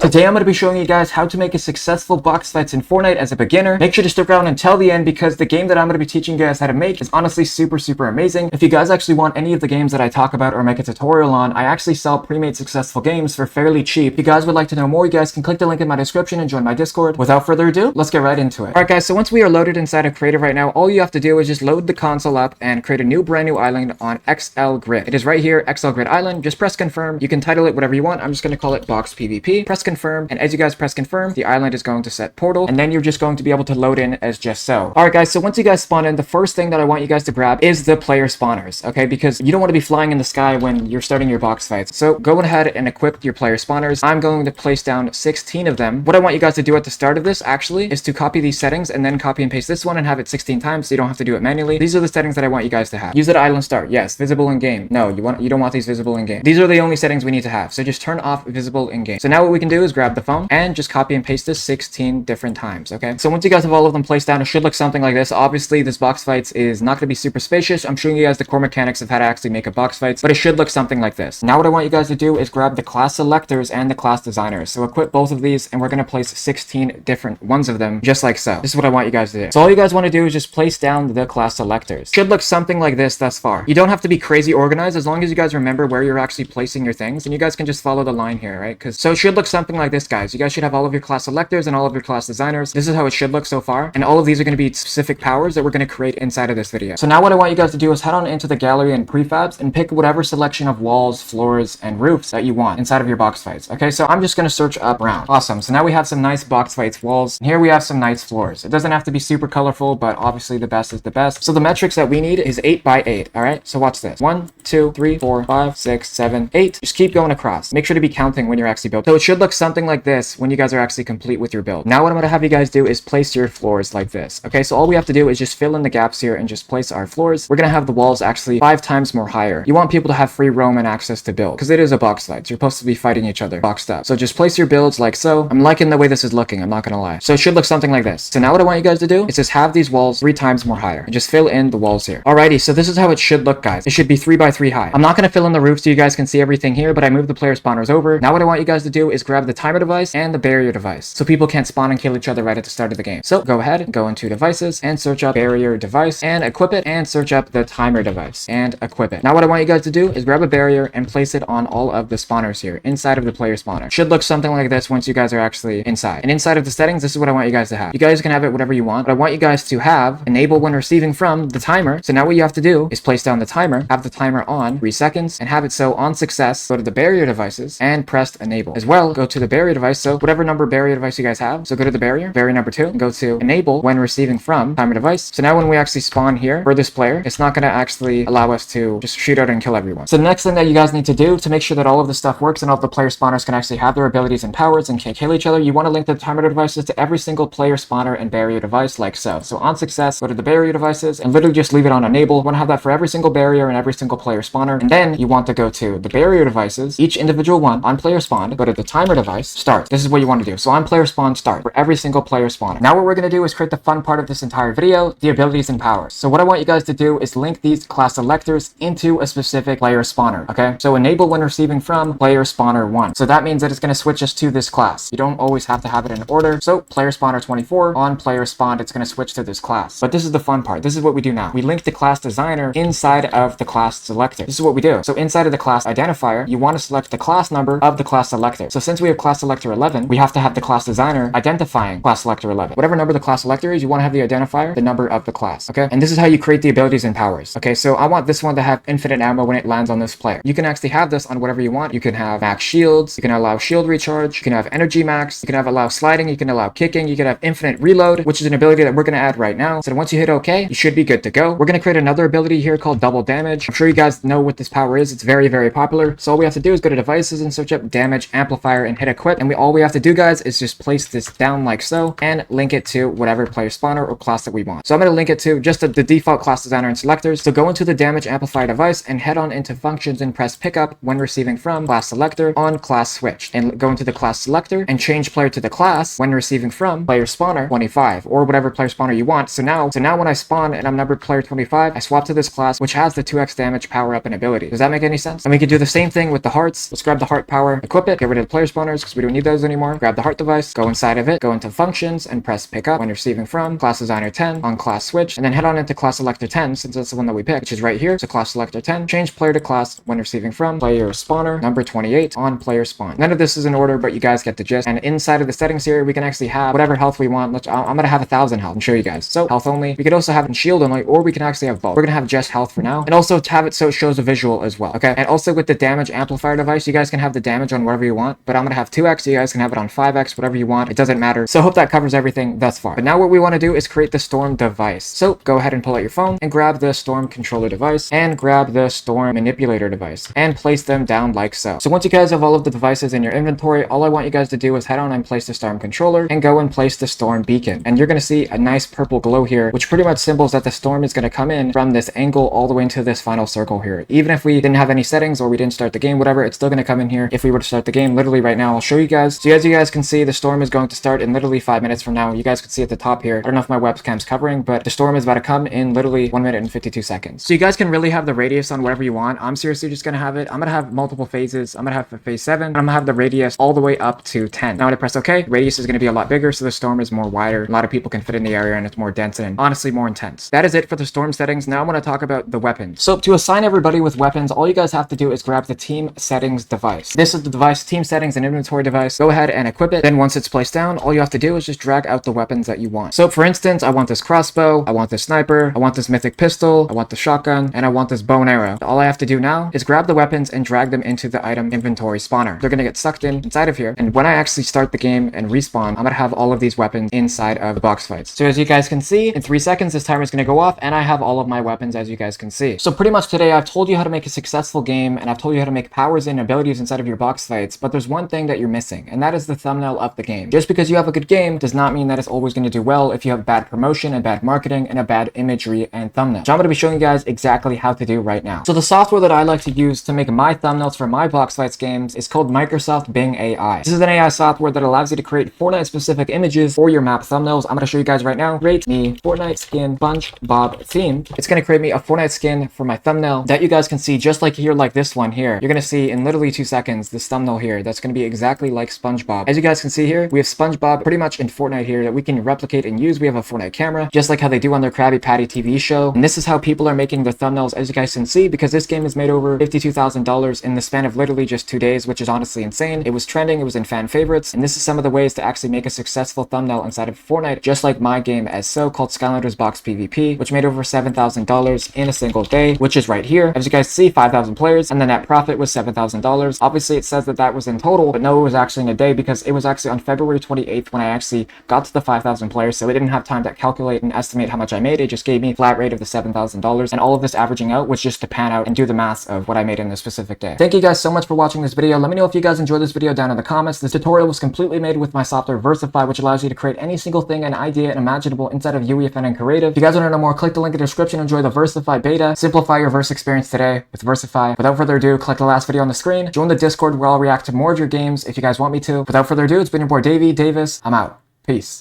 Today I'm going to be showing you guys how to make a successful box fights in Fortnite as a beginner. Make sure to stick around until the end because the game that I'm going to be teaching you guys how to make is honestly super amazing. If you guys actually want any of the games that I talk about or make a tutorial on, I actually sell pre-made successful games for fairly cheap. If you guys would like to know more, you guys can click the link in my description and join my Discord. Without further ado, let's get right into it. Alright guys, so once we are loaded inside of Creative right now, all you have to do is just load the console up and create a brand new island on XL Grid. It is right here, XL Grid Island. Just press confirm. You can title it whatever you want. I'm just going to call it Box PvP. Press confirm, and as you guys press confirm, the island is going to set portal, and then you're just going to be able to load in as just so. Alright guys, so once you guys spawn in, the first thing that I want you guys to grab is the player spawners, okay? Because you don't want to be flying in the sky when you're starting your box fights. So go ahead and equip your player spawners. I'm going to place down 16 of them. What I want you guys to do at the start of this actually is to copy these settings and then copy and paste this one and have it 16 times so you don't have to do it manually. These are the settings that I want you guys to have. Use it island start. Yes. Visible in game. No, you don't want these visible in game. These are the only settings we need to have. So just turn off visible in game. So now what we can do is grab the phone and just copy and paste this 16 different times, okay? So once you guys have all of them placed down, it should look something like this. Obviously, this box fights is not going to be super spacious. I'm showing you guys the core mechanics of how to actually make a box fights, but it should look something like this. Now what I want you guys to do is grab the class selectors and the class designers. So equip both of these, and we're going to place 16 different ones of them, just like so. This is what I want you guys to do. So all you guys want to do is just place down the class selectors. Should look something like this thus far. You don't have to be crazy organized as long as you guys remember where you're actually placing your things, and you guys can just follow the line here, right? So it should look something like this, guys. You guys should have all of your class selectors and all of your class designers. This is how it should look so far, and all of these are going to be specific powers that we're going to create inside of this video. So now what I want you guys to do is head on into the gallery and prefabs and pick whatever selection of walls, floors, and roofs that you want inside of your box fights. Okay, so I'm just going to search up round. Awesome. So now we have some nice box fights walls, and here we have some nice floors. It doesn't have to be super colorful, but obviously the best is the best. So the metrics that we need is 8 by 8. All right, so watch this. 1, 2, 3, 4, 5, 6, 7, 8. Just keep going across. Make sure to be counting when you're actually building. So it should look something like this when you guys are actually complete with your build. Now what I'm going to have you guys do is place your floors like this. Okay, so all we have to do is just fill in the gaps here and just place our floors. We're going to have the walls actually 5 times more higher. You want people to have free roam and access to build because it is a box fight. So you're supposed to be fighting each other boxed up. So just place your builds like so. I'm liking the way this is looking. I'm not going to lie. So it should look something like this. So now what I want you guys to do is just have these walls 3 times more higher and just fill in the walls here. Alrighty, so this is how it should look, guys. It should be 3 by 3 high. I'm not going to fill in the roof so you guys can see everything here, but I moved the player spawners over. Now what I want you guys to do is grab the timer device and the barrier device so people can't spawn and kill each other right at the start of the game. So go ahead, go into devices and search up barrier device and equip it, and search up the timer device and equip it. Now what I want you guys to do is grab a barrier and place it on all of the spawners here inside of the player spawner. Should look something like this once you guys are actually inside. And inside of the settings, this is what I want you guys to have. You guys can have it whatever you want, but I want you guys to have enable when receiving from the timer. So now what you have to do is place down the timer, have the timer on 3 seconds, and have it so on success, go to the barrier devices and press enable. As well, go to the barrier device, so whatever number barrier device you guys have. So go to the barrier number 2, and go to enable when receiving from timer device. So now when we actually spawn here for this player, it's not going to actually allow us to just shoot out and kill everyone. So the next thing that you guys need to do to make sure that all of this stuff works and all of the player spawners can actually have their abilities and powers and can't kill each other, you want to link the timer devices to every single player spawner and barrier device like so. So on success, go to the barrier devices and literally just leave it on enable. You want to have that for every single barrier and every single player spawner. And then you want to go to the barrier devices, each individual one on player spawn, go to the timer device, start. This is what you want to do. So on player spawn, start for every single player spawner. Now what we're going to do is create the fun part of this entire video, the abilities and powers. So what I want you guys to do is link these class selectors into a specific player spawner, okay? So enable when receiving from player spawner 1. So that means that it's going to switch us to this class. You don't always have to have it in order. So player spawner 24 on player spawned, it's going to switch to this class. But this is the fun part. This is what we do now. We link the class designer inside of the class selector. This is what we do. So inside of the class identifier, you want to select the class number of the class selector. So since we have class selector 11, we have to have the class designer identifying class selector 11. Whatever number the class selector is, you want to have the identifier, the number of the class, okay? And this is how you create the abilities and powers, okay? So I want this one to have infinite ammo when it lands on this player. You can actually have this on whatever you want. You can have max shields, you can allow shield recharge, you can have energy max, you can have allow sliding, you can allow kicking, you can have infinite reload, which is an ability that we're going to add right now. So once you hit OK, you should be good to go. We're going to create another ability here called double damage. I'm sure you guys know what this power is. It's very popular. So all we have to do is go to devices and search up damage amplifier and hit equip. And all we have to do, guys, is just place this down like so and link it to whatever player spawner or class that we want. So I'm going to link it to just the default class designer and selectors. So go into the damage amplifier device and head on into functions and press pickup when receiving from class selector on class switch, and go into the class selector and change player to the class when receiving from player spawner 25 or whatever player spawner you want. So now when I spawn and I'm numbered player 25, I swap to this class which has the 2x damage power up and ability. Does that make any sense? And we can do the same thing with the hearts. Let's grab the heart power, equip it, get rid of the player spawners, containers because we don't need those anymore. Grab the heart device, go inside of it, go into functions and press pick up when receiving from, class designer 10, on class switch, and then head on into class selector 10 since that's the one that we picked, which is right here. So class selector 10, change player to class when receiving from, player spawner, number 28, on player spawn. None of this is in order, but you guys get the gist. And inside of the settings here, we can actually have whatever health we want. I'm gonna have 1,000 health and show you guys. So health only. We could also have it in shield only, or we can actually have both. We're gonna have just health for now, and also to have it so it shows a visual as well. Okay. And also with the damage amplifier device, you guys can have the damage on whatever you want, but I'm gonna have 2x. You guys can have it on 5x, whatever you want. It doesn't matter. So I hope that covers everything thus far. But now what we want to do is create the storm device. So go ahead and pull out your phone and grab the storm controller device and grab the storm manipulator device and place them down like so. So once you guys have all of the devices in your inventory, all I want you guys to do is head on and place the storm controller and go and place the storm beacon. And you're going to see a nice purple glow here, which pretty much symbols that the storm is going to come in from this angle all the way into this final circle here. Even if we didn't have any settings or we didn't start the game, whatever, it's still going to come in here if we were to start the game. Literally right now, I'll show you guys. So as you guys can see, the storm is going to start in literally 5 minutes from now. You guys can see at the top here. I don't know if my webcam's covering, but the storm is about to come in literally 1 minute and 52 seconds. So you guys can really have the radius on whatever you want. I'm seriously just going to have it. I'm going to have multiple phases. I'm going to have phase 7. And I'm going to have the radius all the way up to 10. Now when I press OK, radius is going to be a lot bigger, so the storm is more wider. A lot of people can fit in the area and it's more dense and honestly more intense. That is it for the storm settings. Now I want to talk about the weapons. So to assign everybody with weapons, all you guys have to do is grab the team settings device. This is the device, team settings and inventory device. Go ahead and equip it. Then once it's placed down, all you have to do is just drag out the weapons that you want. So for instance, I want this crossbow, I want this sniper, I want this mythic pistol, I want the shotgun, and I want this bow and arrow. All I have to do now is grab the weapons and drag them into the item inventory spawner. They're going to get sucked inside of here. And when I actually start the game and respawn, I'm going to have all of these weapons inside of the box fights. So as you guys can see, in 3 seconds, this timer is going to go off and I have all of my weapons as you guys can see. So pretty much today, I've told you how to make a successful game and I've told you how to make powers and abilities inside of your box fights, but there's one thing that you're missing, and that is the thumbnail of the game. Just because you have a good game does not mean that it's always going to do well if you have bad promotion and bad marketing and a bad imagery and thumbnail. So I'm going to be showing you guys exactly how to do right now. So the software that I like to use to make my thumbnails for my box fights games is called Microsoft Bing AI. This is an AI software that allows you to create Fortnite specific images for your map thumbnails. I'm going to show you guys right now. Create me Fortnite skin SpongeBob theme. It's going to create me a Fortnite skin for my thumbnail that you guys can see just like here, like this one here. You're going to see in literally 2 seconds this thumbnail here that's going to be exactly like SpongeBob. As you guys can see here, we have SpongeBob pretty much in Fortnite here that we can replicate and use. We have a Fortnite camera, just like how they do on their Krabby Patty TV show. And this is how people are making their thumbnails, as you guys can see, because this game has made over $52,000 in the span of literally just 2 days, which is honestly insane. It was trending, it was in fan favorites, and this is some of the ways to actually make a successful thumbnail inside of Fortnite, just like my game as so called Skylanders Box PvP, which made over $7,000 in a single day, which is right here. As you guys see, 5,000 players, and the net profit was $7,000. Obviously, it says that that was in total, but no, it was actually in a day because it was actually on February 28th when I actually got to the 5,000 players, so it didn't have time to calculate and estimate how much I made. It just gave me a flat rate of the $7,000, and all of this averaging out was just to pan out and do the math of what I made in this specific day. Thank you guys so much for watching this video. Let me know if you guys enjoyed this video down in the comments. This tutorial was completely made with my software Verseify, which allows you to create any single thing and idea and imaginable inside of UEFN and Creative. If you guys want to know more, click the link in the description. Enjoy the Verseify beta. Simplify your verse experience today with Verseify. Without further ado, click the last video on the screen. Join the Discord where I'll react to more of your games if you guys want me to. Without further ado, it's been your boy Davis. I'm out. Peace.